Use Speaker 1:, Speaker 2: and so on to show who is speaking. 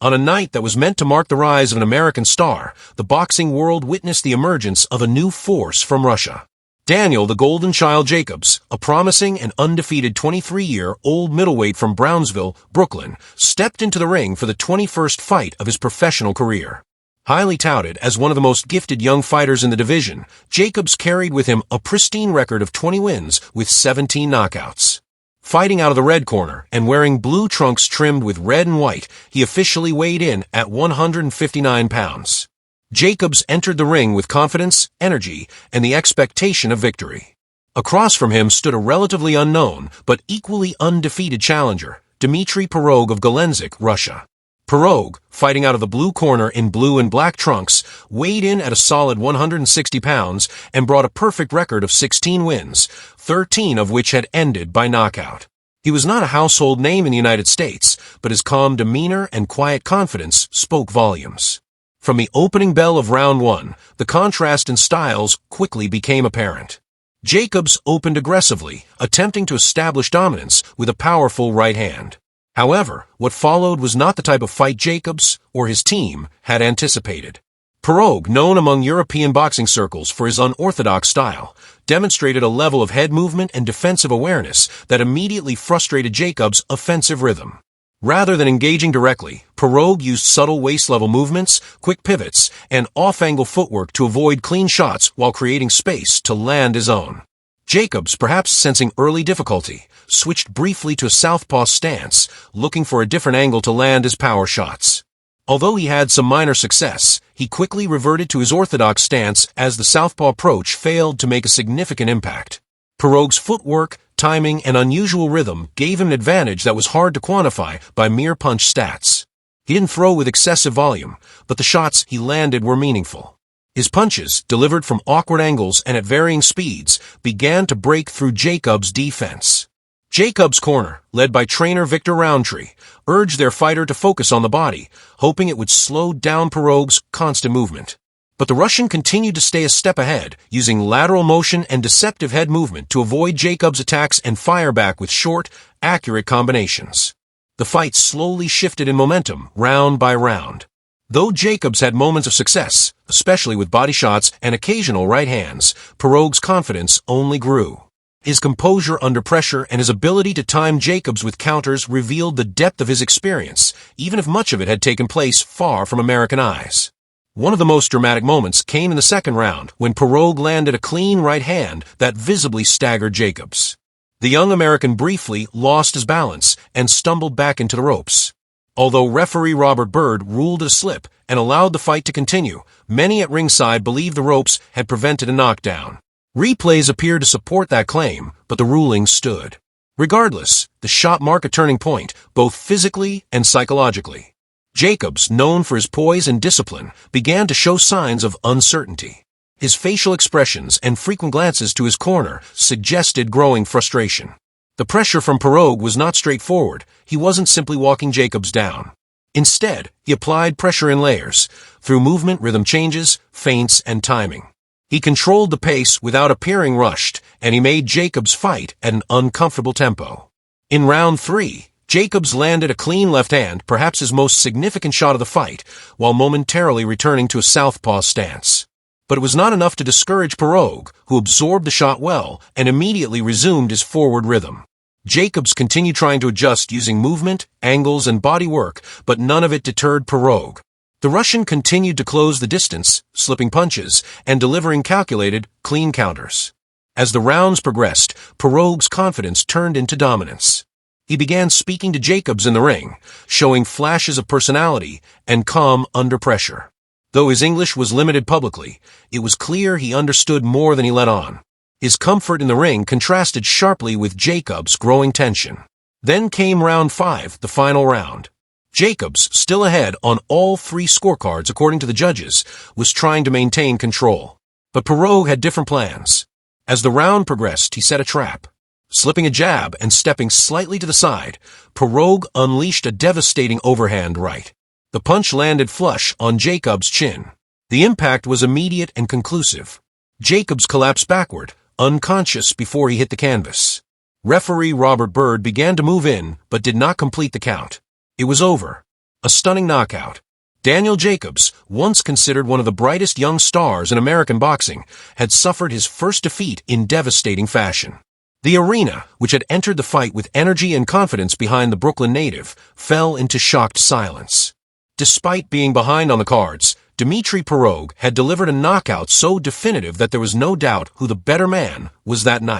Speaker 1: On a night that was meant to mark the rise of an American star, the boxing world witnessed the emergence of a new force from Russia. Daniel the Golden Child Jacobs, a promising and undefeated 23-year-old middleweight from Brownsville, Brooklyn, stepped into the ring for the 21st fight of his professional career. Highly touted as one of the most gifted young fighters in the division, Jacobs carried with him a pristine record of 20 wins with 17 knockouts. Fighting out of the red corner and wearing blue trunks trimmed with red and white, he officially weighed in at 159 pounds. Jacobs entered the ring with confidence, energy, and the expectation of victory. Across from him stood a relatively unknown, but equally undefeated challenger, Dmitry Pirog of Gelendzhik, Russia. Pirog, fighting out of the blue corner in blue and black trunks, weighed in at a solid 160 pounds and brought a perfect record of 16 wins, 13 of which had ended by knockout. He was not a household name in the United States, but his calm demeanor and quiet confidence spoke volumes. From the opening bell of round one, the contrast in styles quickly became apparent. Jacobs opened aggressively, attempting to establish dominance with a powerful right hand. However, what followed was not the type of fight Jacobs, or his team, had anticipated. Pirog, known among European boxing circles for his unorthodox style, demonstrated a level of head movement and defensive awareness that immediately frustrated Jacobs' offensive rhythm. Rather than engaging directly, Pirog used subtle waist-level movements, quick pivots, and off-angle footwork to avoid clean shots while creating space to land his own. Jacobs, perhaps sensing early difficulty, switched briefly to a southpaw stance, looking for a different angle to land his power shots. Although he had some minor success, he quickly reverted to his orthodox stance as the southpaw approach failed to make a significant impact. Pirog's footwork, timing, and unusual rhythm gave him an advantage that was hard to quantify by mere punch stats. He didn't throw with excessive volume, but the shots he landed were meaningful. His punches, delivered from awkward angles and at varying speeds, began to break through Jacobs' defense. Jacobs' corner, led by trainer Victor Roundtree, urged their fighter to focus on the body, hoping it would slow down Pirog's constant movement. But the Russian continued to stay a step ahead, using lateral motion and deceptive head movement to avoid Jacobs' attacks and fire back with short, accurate combinations. The fight slowly shifted in momentum, round by round. Though Jacobs had moments of success, especially with body shots and occasional right hands, Pirog's confidence only grew. His composure under pressure and his ability to time Jacobs with counters revealed the depth of his experience, even if much of it had taken place far from American eyes. One of the most dramatic moments came in the second round when Pirog landed a clean right hand that visibly staggered Jacobs. The young American briefly lost his balance and stumbled back into the ropes. Although referee Robert Byrd ruled a slip and allowed the fight to continue, many at ringside believed the ropes had prevented a knockdown. Replays appeared to support that claim, but the ruling stood. Regardless, the shot marked a turning point, both physically and psychologically. Jacobs, known for his poise and discipline, began to show signs of uncertainty. His facial expressions and frequent glances to his corner suggested growing frustration. The pressure from Pirog was not straightforward. He wasn't simply walking Jacobs down. Instead, he applied pressure in layers, through movement, rhythm changes, feints, and timing. He controlled the pace without appearing rushed, and he made Jacobs fight at an uncomfortable tempo. In round 3, Jacobs landed a clean left hand, perhaps his most significant shot of the fight, while momentarily returning to a southpaw stance. But it was not enough to discourage Pirog, who absorbed the shot well and immediately resumed his forward rhythm. Jacobs continued trying to adjust using movement, angles, and body work, but none of it deterred Pirog. The Russian continued to close the distance, slipping punches, and delivering calculated, clean counters. As the rounds progressed, Pirog's confidence turned into dominance. He began speaking to Jacobs in the ring, showing flashes of personality and calm under pressure. Though his English was limited publicly, it was clear he understood more than he let on. His comfort in the ring contrasted sharply with Jacobs' growing tension. Then came round 5, the final round. Jacobs, still ahead on all 3 scorecards according to the judges, was trying to maintain control. But Pirog had different plans. As the round progressed, he set a trap. Slipping a jab and stepping slightly to the side, Pirog unleashed a devastating overhand right. The punch landed flush on Jacobs' chin. The impact was immediate and conclusive. Jacobs collapsed backward, unconscious before he hit the canvas. Referee Robert Byrd began to move in, but did not complete the count. It was over. A stunning knockout. Daniel Jacobs, once considered one of the brightest young stars in American boxing, had suffered his first defeat in devastating fashion. The arena, which had entered the fight with energy and confidence behind the Brooklyn native, fell into shocked silence. Despite being behind on the cards, Dmitry Pirog had delivered a knockout so definitive that there was no doubt who the better man was that night.